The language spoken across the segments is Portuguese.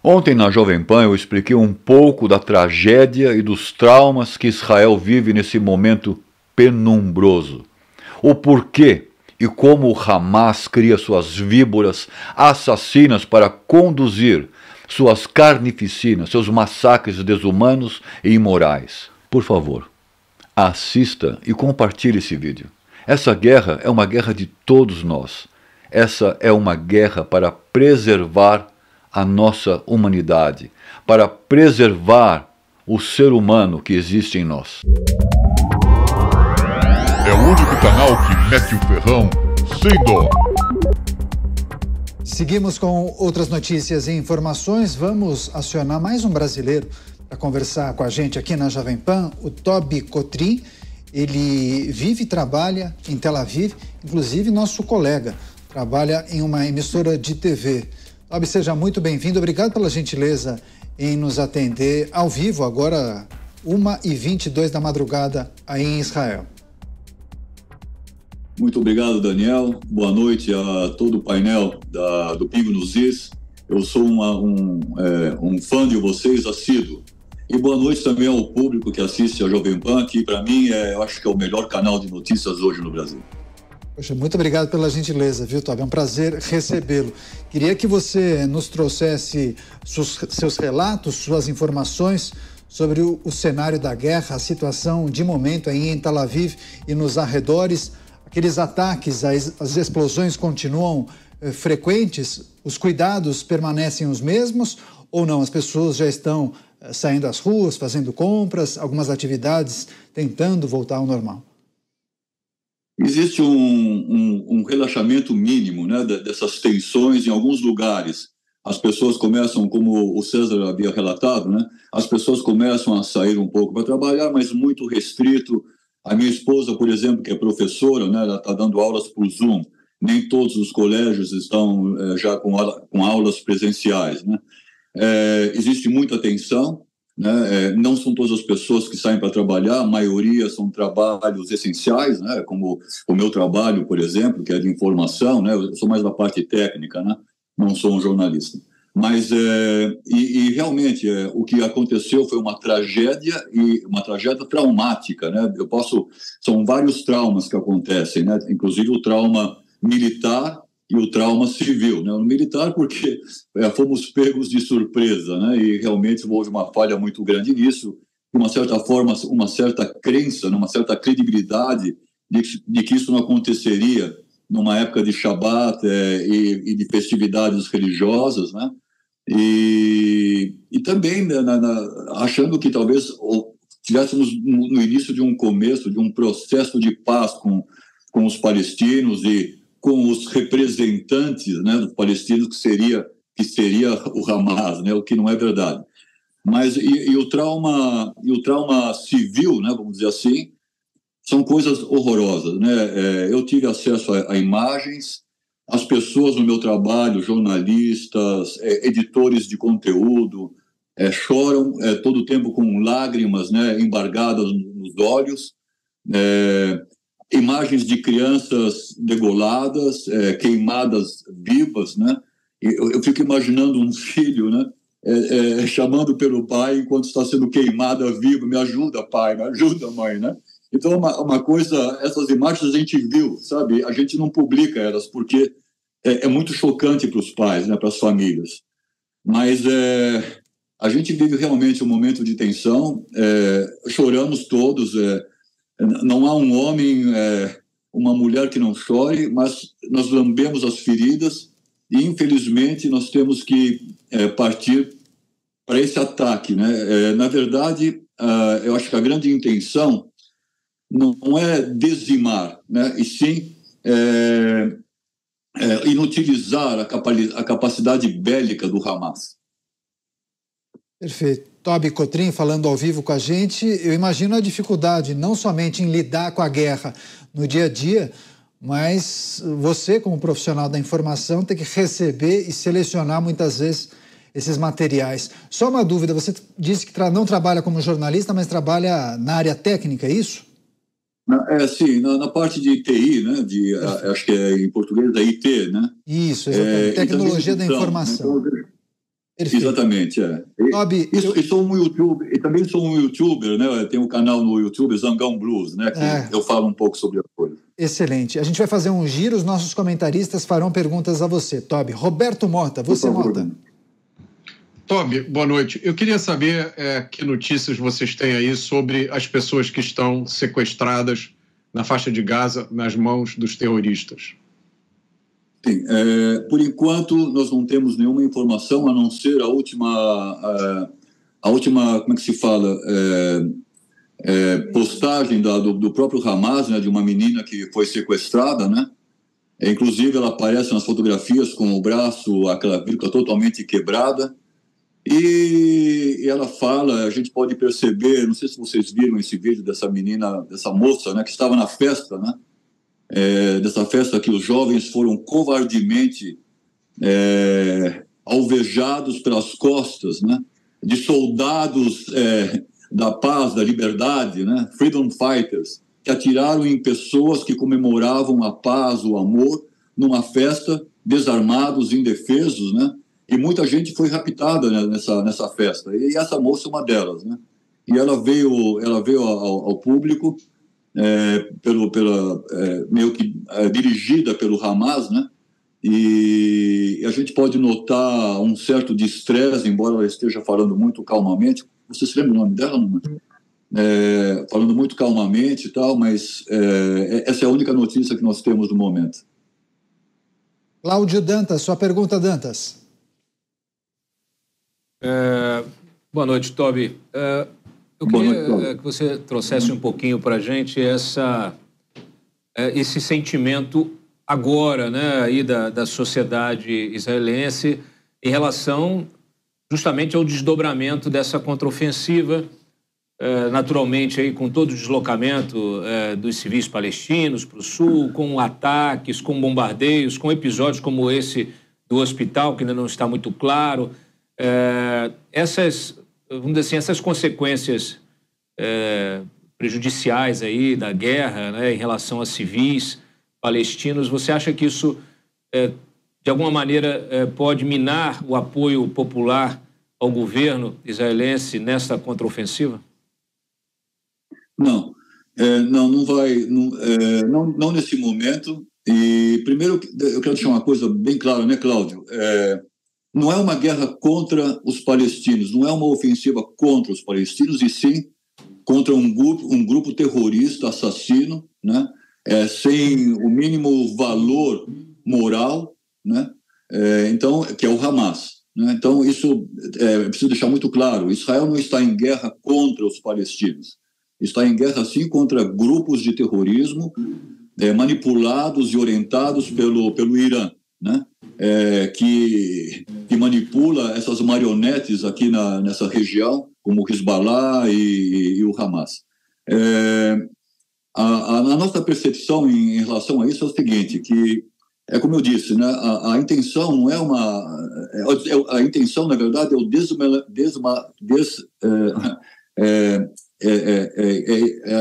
Ontem na Jovem Pan eu expliquei um pouco da tragédia e dos traumas que Israel vive nesse momento penumbroso. O porquê e como o Hamas cria suas víboras assassinas para conduzir suas carnificinas, seus massacres desumanos e imorais. Por favor, assista e compartilhe esse vídeo. Essa guerra é uma guerra de todos nós. Essa é uma guerra para preservar a nossa humanidade, para preservar o ser humano que existe em nós. É o único canal que mete o ferrão sem dó. Seguimos com outras notícias e informações. Vamos acionar mais um brasileiro para conversar com a gente aqui na Jovem Pan, o Tobi Cotrim. Ele vive e trabalha em Tel Aviv, inclusive nosso colega, trabalha em uma emissora de TV. Tobi, seja muito bem-vindo. Obrigado pela gentileza em nos atender ao vivo, agora 1h22 da madrugada aí em Israel. Muito obrigado, Daniel. Boa noite a todo o painel do Pingo nos Is. Eu sou um fã de vocês, assíduo. E boa noite também ao público que assiste a Jovem Pan, que para mim eu acho que é o melhor canal de notícias hoje no Brasil. Poxa, muito obrigado pela gentileza, viu, Tobi? É um prazer recebê-lo. Queria que você nos trouxesse seus relatos, suas informações sobre o cenário da guerra, a situação de momento aí em Tel Aviv e nos arredores. Aqueles ataques, as explosões continuam frequentes? Os cuidados permanecem os mesmos ou não? As pessoas já estão saindo às ruas, fazendo compras, algumas atividades tentando voltar ao normal? Existe um relaxamento mínimo, né, dessas tensões em alguns lugares. As pessoas começam, como o César havia relatado, né, as pessoas começam a sair um pouco para trabalhar, mas muito restrito. A minha esposa, por exemplo, que é professora, né, ela está dando aulas por Zoom. Nem todos os colégios estão já com aulas presenciais, né? Existe muita tensão, né? Não são todas as pessoas que saem para trabalhar, a maioria são trabalhos essenciais, né? Como o meu trabalho, por exemplo, que é de informação, né? Eu sou mais da parte técnica, né? Não sou um jornalista. Mas, realmente, o que aconteceu foi uma tragédia, e uma tragédia traumática, né? São vários traumas que acontecem, né? Inclusive o trauma militar e o trauma civil, né? O militar porque fomos pegos de surpresa, né? E realmente houve uma falha muito grande nisso, de uma certa forma, uma certa crença, uma certa credibilidade de que isso não aconteceria numa época de Shabat e de festividades religiosas, né? E também, né, achando que talvez estivéssemos no início de um começo, de um processo de paz com os palestinos e com os representantes, né, dos palestinos, que seria o Hamas, né, o que não é verdade. Mas o trauma civil, né, vamos dizer assim, são coisas horrorosas, né? Eu tive acesso a imagens. As pessoas no meu trabalho, jornalistas, editores de conteúdo, choram todo o tempo com lágrimas, né, embargadas nos olhos, imagens de crianças degoladas, queimadas vivas, né? Eu fico imaginando um filho, né, chamando pelo pai enquanto está sendo queimada viva: me ajuda, pai, me ajuda, mãe, né? Então, uma coisa, essas imagens a gente viu, sabe? A gente não publica elas porque é muito chocante para os pais, né, para as famílias. Mas a gente vive realmente um momento de tensão, choramos todos. Não há um homem, uma mulher que não chore, mas nós lambemos as feridas e, infelizmente, nós temos que partir para esse ataque, né? Na verdade, eu acho que a grande intenção não é dizimar, né? E sim inutilizar a capacidade bélica do Hamas. Perfeito. Tobi Cotrim falando ao vivo com a gente. Eu imagino a dificuldade não somente em lidar com a guerra no dia a dia, mas você, como profissional da informação, tem que receber e selecionar muitas vezes esses materiais. Só uma dúvida, você disse que não trabalha como jornalista, mas trabalha na área técnica, é isso? Sim, na parte de TI, né? Acho que em português é IT, né? Isso, exatamente. Tecnologia da informação. Perfeito. Exatamente, Tobi, e sou um youtuber, e também sou um youtuber, né? Eu tenho um canal no YouTube, Zangão Blues, né? Que eu falo um pouco sobre a coisa. Excelente. A gente vai fazer um giro, os nossos comentaristas farão perguntas a você, Tobi. Roberto Mota, você, Mota. Tobi, boa noite. Eu queria saber que notícias vocês têm aí sobre as pessoas que estão sequestradas na faixa de Gaza nas mãos dos terroristas. Sim, por enquanto nós não temos nenhuma informação a não ser a última, como é que se fala, postagem do próprio Hamas, né, de uma menina que foi sequestrada, né? Inclusive ela aparece nas fotografias com o braço, aquela vírgula totalmente quebrada, e ela fala, a gente pode perceber, não sei se vocês viram esse vídeo dessa menina, dessa moça, né, que estava na festa, né? Dessa festa que os jovens foram covardemente alvejados pelas costas, né, de soldados da paz, da liberdade, né, freedom fighters, que atiraram em pessoas que comemoravam a paz, o amor, numa festa, desarmados, indefesos, né, e muita gente foi raptada, né, nessa festa, e essa moça é uma delas, né, e ela veio ao público, meio que dirigida pelo Hamas, né? E a gente pode notar um certo destresse, embora ela esteja falando muito calmamente. Você se lembra o nome dela, não? Falando muito calmamente e tal, mas essa é a única notícia que nós temos no momento. Cláudio Dantas, sua pergunta, Dantas. Boa noite, Tobi. Eu queria que você trouxesse um pouquinho para a gente esse sentimento agora, né, aí da sociedade israelense em relação justamente ao desdobramento dessa contraofensiva, naturalmente aí com todo o deslocamento dos civis palestinos para o sul, com ataques, com bombardeios, com episódios como esse do hospital, que ainda não está muito claro. Vamos dizer assim, essas consequências prejudiciais aí da guerra, né, em relação a civis palestinos, você acha que isso, de alguma maneira, pode minar o apoio popular ao governo israelense nessa contraofensiva? Não, não vai, não nesse momento. E primeiro eu quero deixar uma coisa bem clara, né, Cláudio? Não é uma guerra contra os palestinos, não é uma ofensiva contra os palestinos, e sim contra um grupo terrorista, assassino, né? Sem o mínimo valor moral, né? Então, que é o Hamas, né? Então, isso preciso deixar muito claro. Israel não está em guerra contra os palestinos. Está em guerra, sim, contra grupos de terrorismo manipulados e orientados pelo Irã, né? Que manipula essas marionetes aqui nessa região, como o Hezbollah e o Hamas. A nossa percepção em relação a isso é o seguinte, que, como eu disse, né, a intenção não é a intenção, na verdade, é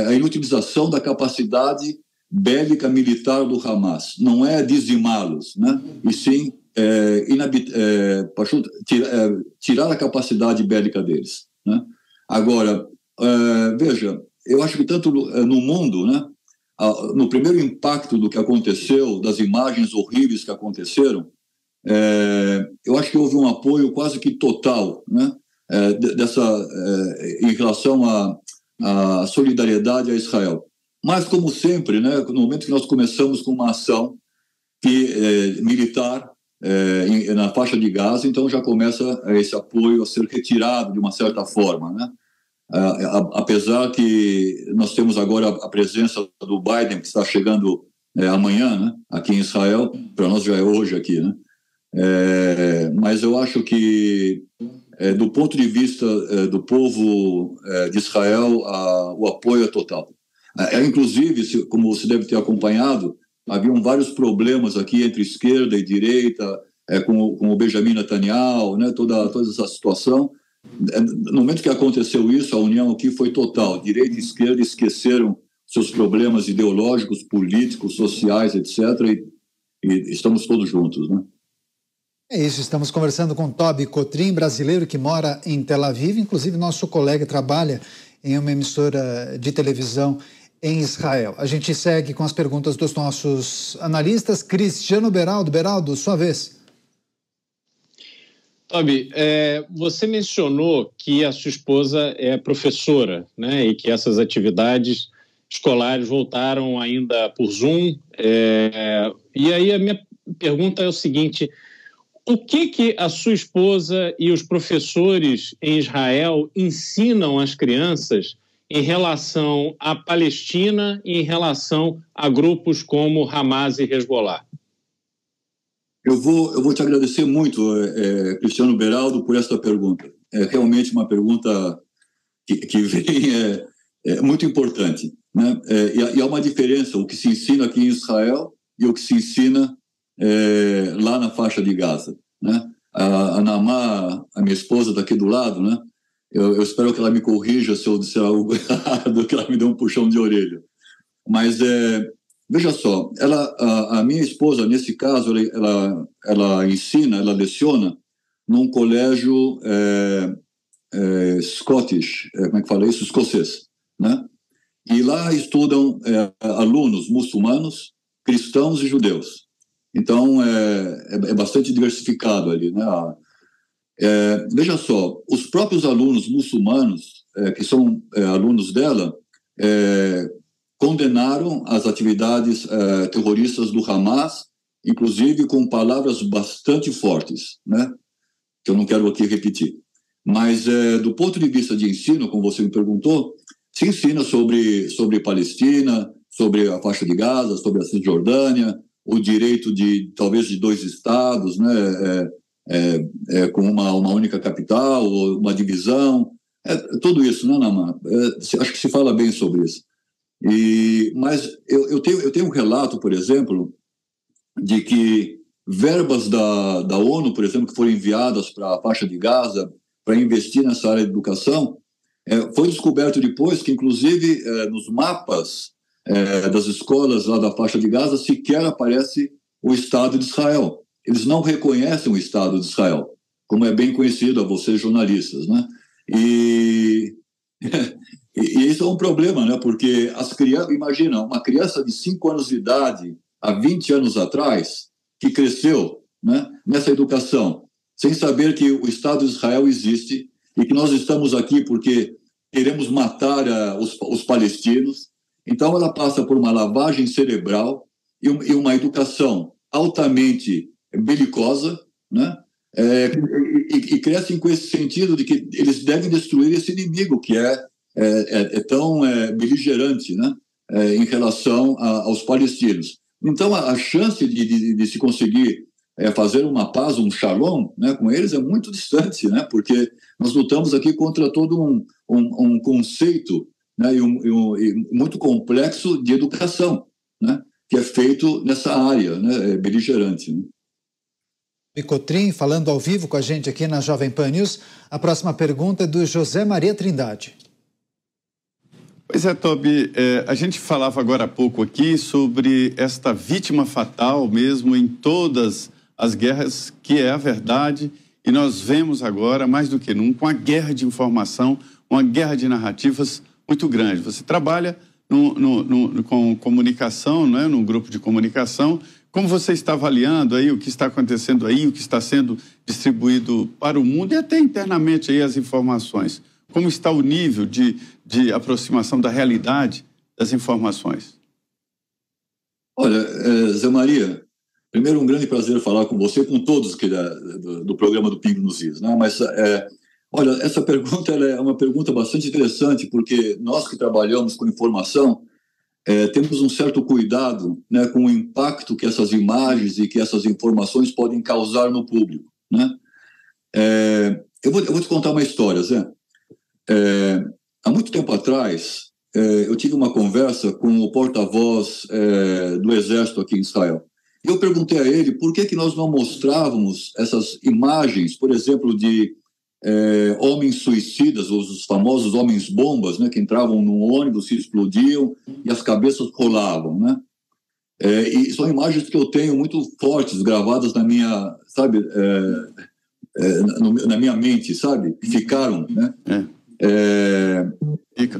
a inutilização da capacidade bélica militar do Hamas. Não é dizimá-los, né? E sim tirar a capacidade bélica deles, né? Agora, veja, eu acho que tanto no mundo, né, no primeiro impacto do que aconteceu, das imagens horríveis que aconteceram, eu acho que houve um apoio quase que total, né, em relação à solidariedade a Israel. Mas, como sempre, né, no momento que nós começamos com uma ação militar na faixa de Gaza, então já começa esse apoio a ser retirado de uma certa forma, né? Apesar que nós temos agora a presença do Biden, que está chegando amanhã, né, aqui em Israel, para nós já é hoje aqui, né? Mas eu acho que, do ponto de vista do povo de Israel, o apoio é total. Inclusive, como você deve ter acompanhado, haviam vários problemas aqui entre esquerda e direita, com o Benjamin Netanyahu, né, toda essa situação. No momento que aconteceu isso, a união aqui foi total. Direita e esquerda esqueceram seus problemas ideológicos, políticos, sociais, etc. E estamos todos juntos, né? É isso, estamos conversando com Tobi Cotrim, brasileiro que mora em Tel Aviv, inclusive nosso colega trabalha em uma emissora de televisão em Israel. A gente segue com as perguntas dos nossos analistas. Cristiano Beraldo. Beraldo, sua vez. Tobi, você mencionou que a sua esposa é professora, né, e que essas atividades escolares voltaram ainda por Zoom. E aí a minha pergunta é o seguinte: o que a sua esposa e os professores em Israel ensinam às crianças em relação à Palestina e em relação a grupos como Hamas e Hezbollah? Eu vou te agradecer muito, Cristiano Beraldo, por esta pergunta. É realmente uma pergunta que vem muito importante, né? E há uma diferença, o que se ensina aqui em Israel e o que se ensina lá na faixa de Gaza, né? A Naamá, a minha esposa, está aqui do lado, né? Eu espero que ela me corrija se eu disser algo errado, que ela me dê um puxão de orelha. Mas, veja só, a minha esposa, nesse caso, ela ensina, ela leciona num colégio Scottish, como é que fala isso? Escocês, né? E lá estudam alunos muçulmanos, cristãos e judeus. Então, é bastante diversificado ali, né? Veja só, os próprios alunos muçulmanos, que são alunos dela, condenaram as atividades terroristas do Hamas, inclusive com palavras bastante fortes, né? Que eu não quero aqui repetir. Mas, do ponto de vista de ensino, como você me perguntou, se ensina sobre Palestina, sobre a faixa de Gaza, sobre a Cisjordânia, o direito talvez de 2 estados, né? Com uma única capital, uma divisão, tudo isso, né, Naamá? Acho que se fala bem sobre isso. Mas eu tenho um relato, por exemplo, de que verbas da ONU, por exemplo, que foram enviadas para a faixa de Gaza para investir nessa área de educação, foi descoberto depois que, inclusive, nos mapas das escolas lá da faixa de Gaza sequer aparece o Estado de Israel. Eles não reconhecem o Estado de Israel, como é bem conhecido a vocês jornalistas, né? E isso é um problema, né? Porque as crianças, imagina, uma criança de 5 anos de idade, há 20 anos atrás, que cresceu, né, nessa educação, sem saber que o Estado de Israel existe e que nós estamos aqui porque queremos matar os palestinos. Então ela passa por uma lavagem cerebral e uma educação altamente belicosa, né? E crescem com esse sentido de que eles devem destruir esse inimigo que é tão beligerante, né? Em relação aos palestinos. Então, a chance de se conseguir fazer uma paz, um shalom, né, com eles é muito distante, né? Porque nós lutamos aqui contra todo um conceito, né, e muito complexo de educação, né, que é feito nessa área, né, beligerante, né? Cotrim, falando ao vivo com a gente aqui na Jovem Pan News. A próxima pergunta é do José Maria Trindade. Pois é, Tobi, a gente falava agora há pouco aqui sobre esta vítima fatal mesmo em todas as guerras, que é a verdade, e nós vemos agora, mais do que nunca, uma guerra de informação, uma guerra de narrativas muito grande. Você trabalha com comunicação, né, num grupo de comunicação. Como você está avaliando aí o que está acontecendo aí, o que está sendo distribuído para o mundo e até internamente aí as informações? Como está o nível de aproximação da realidade das informações? Olha, Zé Maria, primeiro um grande prazer falar com você, com todos que do programa do Pingo nos Is, né? Mas, olha, essa pergunta ela é uma pergunta bastante interessante, porque nós que trabalhamos com informação, temos um certo cuidado, né, com o impacto que essas imagens e que essas informações podem causar no público, né? Eu vou te contar uma história, Zé. Há muito tempo atrás, eu tive uma conversa com o porta-voz do Exército aqui em Israel. E eu perguntei a ele por que nós não mostrávamos essas imagens, por exemplo, de homens suicidas, os famosos homens-bombas, né, que entravam num ônibus, se explodiam e as cabeças rolavam, né? E são imagens que eu tenho muito fortes, gravadas na minha, sabe, na minha mente, sabe? Que ficaram, né?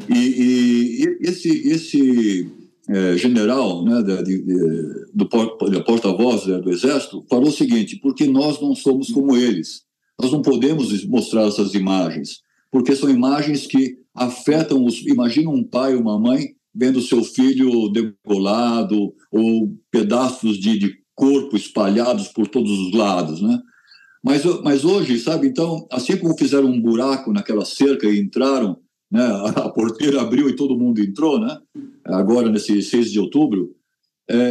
E esse general, né, do porta-voz do Exército, falou o seguinte: porque nós não somos como eles. Nós não podemos mostrar essas imagens, porque são imagens que afetam Imagina um pai ou uma mãe vendo seu filho degolado ou pedaços de corpo espalhados por todos os lados, né? Mas hoje, sabe, então, assim como fizeram um buraco naquela cerca e entraram, né, a porteira abriu e todo mundo entrou, né, agora nesse 6 de outubro,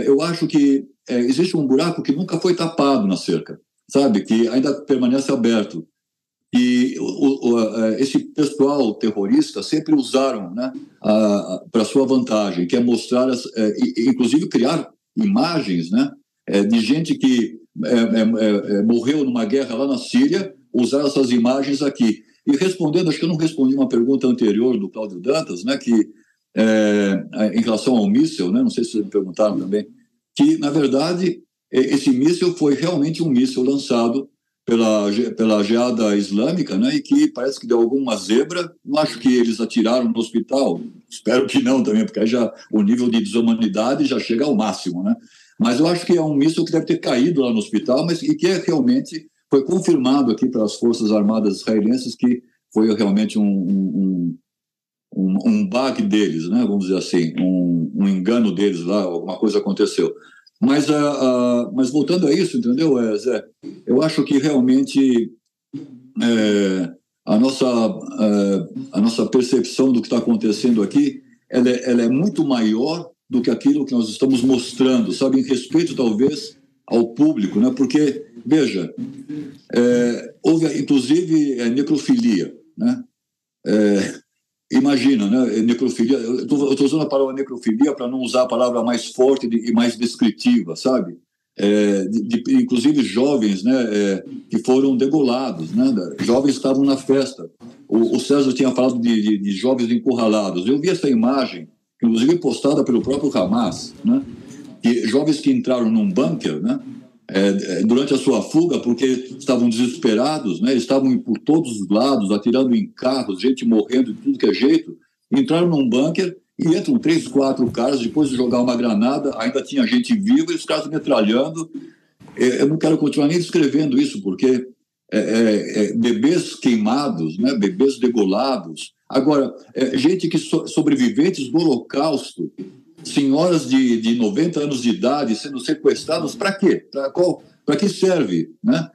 eu acho que existe um buraco que nunca foi tapado na cerca, sabe, que ainda permanece aberto. E esse pessoal terrorista sempre usaram, né, para sua vantagem, que é mostrar, inclusive criar imagens, né, de gente que morreu numa guerra lá na Síria, usar essas imagens aqui. E respondendo, acho que eu não respondi uma pergunta anterior do Cláudio Dantas, né, que em relação ao míssil, né, não sei se vocês me perguntaram também, que, na verdade, esse míssil foi realmente um míssil lançado pela Jihad Islâmica, né, e que parece que deu alguma zebra. Não acho que eles atiraram no hospital, espero que não também, porque aí já o nível de desumanidade já chega ao máximo, né? Mas eu acho que é um míssil que deve ter caído lá no hospital, mas e que realmente foi confirmado aqui pelas Forças Armadas israelenses que foi realmente um bug deles, né, vamos dizer assim, um engano deles lá, alguma coisa aconteceu. Mas voltando a isso, entendeu, Zé? Eu acho que realmente a nossa percepção do que está acontecendo aqui, ela é muito maior do que aquilo que nós estamos mostrando, sabe, em respeito talvez ao público, né? Porque, veja, houve inclusive necrofilia, né? Imagina, né? Necrofilia, eu estou usando a palavra necrofilia para não usar a palavra mais forte e mais descritiva, sabe? Inclusive jovens, né, que foram degolados, né? Jovens que estavam na festa. O César tinha falado de jovens encurralados. Eu vi essa imagem, inclusive postada pelo próprio Hamas, né? Jovens que entraram num bunker, né, durante a sua fuga, porque estavam desesperados, né, estavam por todos os lados, atirando em carros, gente morrendo de tudo que é jeito, entraram num bunker e entram 3, 4 caras, depois de jogar uma granada, ainda tinha gente viva e os caras metralhando. Eu não quero continuar nem descrevendo isso, porque bebês queimados, né, bebês degolados. Agora, gente que sobreviventes do Holocausto, senhoras de 90 anos de idade sendo sequestradas, para quê? Para que serve, né?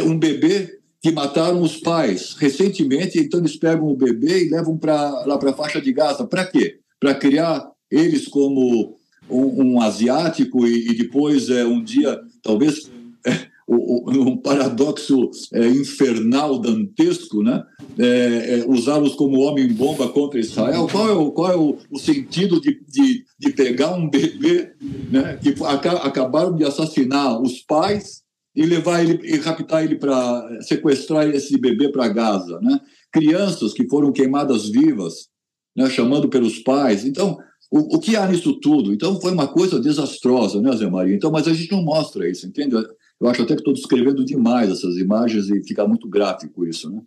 Um bebê que mataram os pais recentemente, então eles pegam o bebê e levam lá para a faixa de Gaza. Para quê? Para criar eles como um asiático e depois um dia, talvez, um paradoxo infernal, dantesco, né? Usá-los como homem-bomba contra Israel. Qual é o sentido de pegar um bebê, né, que acabaram de assassinar os pais e levar ele e raptar ele para sequestrar esse bebê para Gaza, né? Crianças que foram queimadas vivas, né, chamando pelos pais. Então, o que há nisso tudo? Então, foi uma coisa desastrosa, né, Zé Maria? Então, mas a gente não mostra isso, entende? Eu acho até que estou descrevendo demais essas imagens e fica muito gráfico isso, né?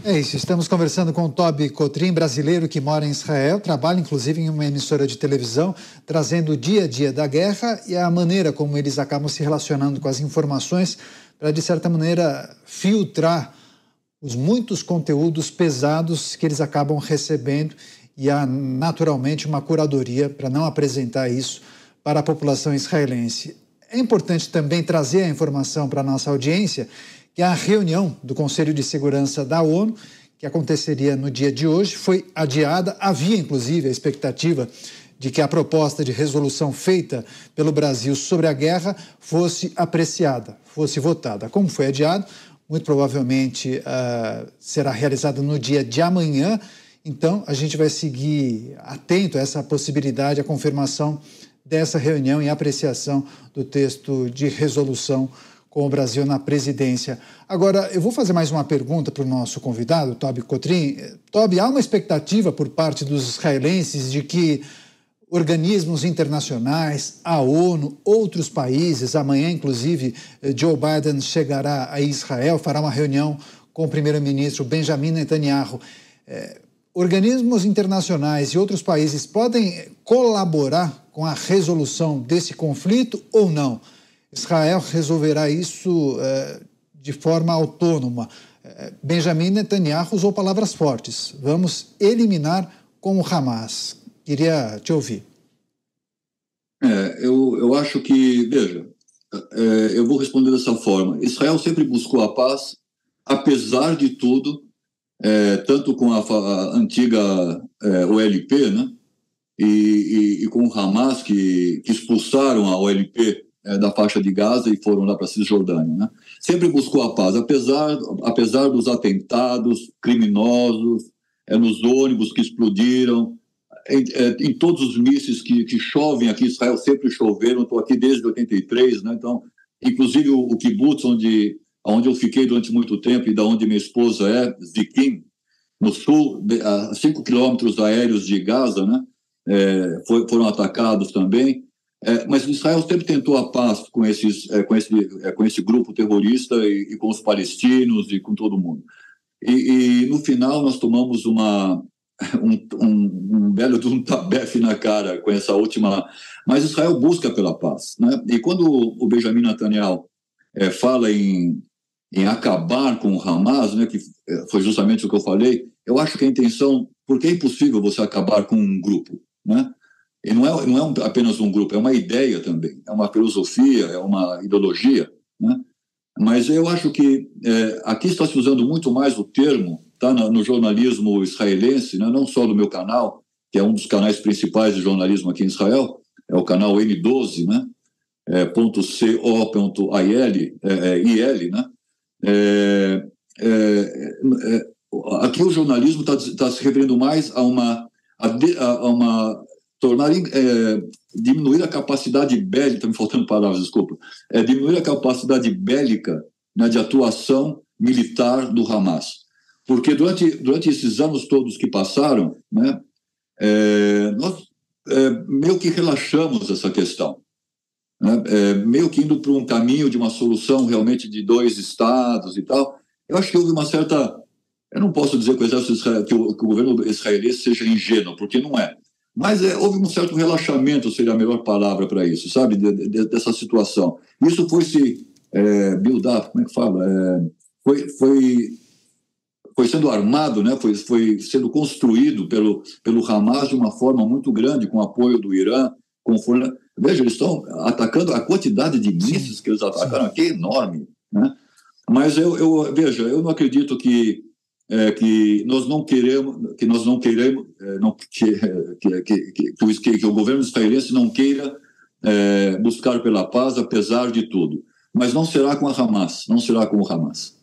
É isso, estamos conversando com o Tobi Cotrim, brasileiro que mora em Israel, trabalha inclusive em uma emissora de televisão, trazendo o dia a dia da guerra e a maneira como eles acabam se relacionando com as informações para, de certa maneira, filtrar os muitos conteúdos pesados que eles acabam recebendo e há, naturalmente, uma curadoria para não apresentar isso para a população israelense. É importante também trazer a informação para a nossa audiência que a reunião do Conselho de Segurança da ONU, que aconteceria no dia de hoje, foi adiada. Havia, inclusive, a expectativa de que a proposta de resolução feita pelo Brasil sobre a guerra fosse apreciada, fosse votada. Como foi adiado, muito provavelmente será realizada no dia de amanhã. Então, a gente vai seguir atento a essa possibilidade, a confirmação dessa reunião e apreciação do texto de resolução com o Brasil na presidência. Agora, eu vou fazer mais uma pergunta para o nosso convidado, Tobi Cotrim. Tobi, há uma expectativa por parte dos israelenses de que organismos internacionais, a ONU, outros países. Amanhã, inclusive, Joe Biden chegará a Israel, fará uma reunião com o primeiro-ministro Benjamin Netanyahu. Organismos internacionais e outros países podem colaborar com a resolução desse conflito ou não? Israel resolverá isso de forma autônoma. Benjamin Netanyahu usou palavras fortes. Vamos eliminar com o Hamas. Queria te ouvir. Eu acho que, veja, eu vou responder dessa forma. Israel sempre buscou a paz, apesar de tudo, tanto com a antiga OLP, né, e com o Hamas, que expulsaram a OLP da faixa de Gaza e foram lá para a Cisjordânia, né? Sempre buscou a paz, apesar dos atentados criminosos, nos ônibus que explodiram, em todos os mísseis que chovem aqui. Israel sempre choveram. Estou aqui desde 83, né? Então, inclusive o kibbutz onde eu fiquei durante muito tempo e da onde minha esposa Zikim, no sul, a 5 quilômetros aéreos de Gaza, né? Foram atacados também. Mas Israel sempre tentou a paz com esse grupo terrorista e com os palestinos e com todo mundo. E no final nós tomamos um belo de um tabefe na cara com essa última... Mas Israel busca pela paz, né? E quando o Benjamin Netanyahu fala em acabar com o Hamas, né, que foi justamente o que eu falei, eu acho que a intenção... Porque é impossível você acabar com um grupo, né? E não é apenas um grupo, é uma ideia também, é uma filosofia, é uma ideologia, né? Mas eu acho que aqui está se usando muito mais o termo, tá, no jornalismo israelense, né? Não só no meu canal, que é um dos canais principais de jornalismo aqui em Israel, é o canal N12, né? .co.il, né? Aqui o jornalismo está se referindo mais a diminuir a capacidade bélica, está me faltando palavras, desculpa, diminuir a capacidade bélica, né, de atuação militar do Hamas. Porque durante esses anos todos que passaram, né, nós meio que relaxamos essa questão, né, meio que indo para um caminho de uma solução realmente de 2 estados e tal. Eu acho que houve uma certa... Eu não posso dizer que o governo israelense seja ingênuo, porque não é. Mas houve um certo relaxamento, seria a melhor palavra para isso, sabe, dessa situação. Isso foi se build up, como é que fala? Foi sendo armado, né? Foi sendo construído pelo Hamas de uma forma muito grande, com apoio do Irã. Veja, eles estão atacando, a quantidade de mísseis que eles atacaram aqui é enorme, né? Mas veja, eu não acredito que nós não queremos, que o governo israelense não queira buscar pela paz, apesar de tudo. Mas não será com a Hamas, não será com o Hamas.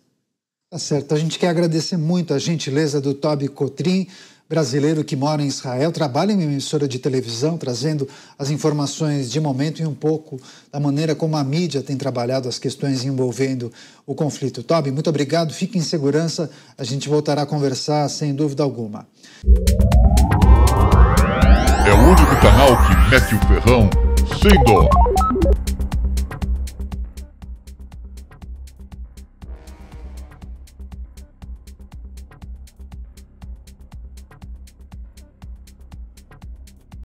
Tá certo. A gente quer agradecer muito a gentileza do Tobi Kotrin, brasileiro que mora em Israel, trabalha em uma emissora de televisão, trazendo as informações de momento e um pouco da maneira como a mídia tem trabalhado as questões envolvendo o conflito. Tobi, muito obrigado, fique em segurança, a gente voltará a conversar sem dúvida alguma. É o único canal que mete o ferrão sem dó.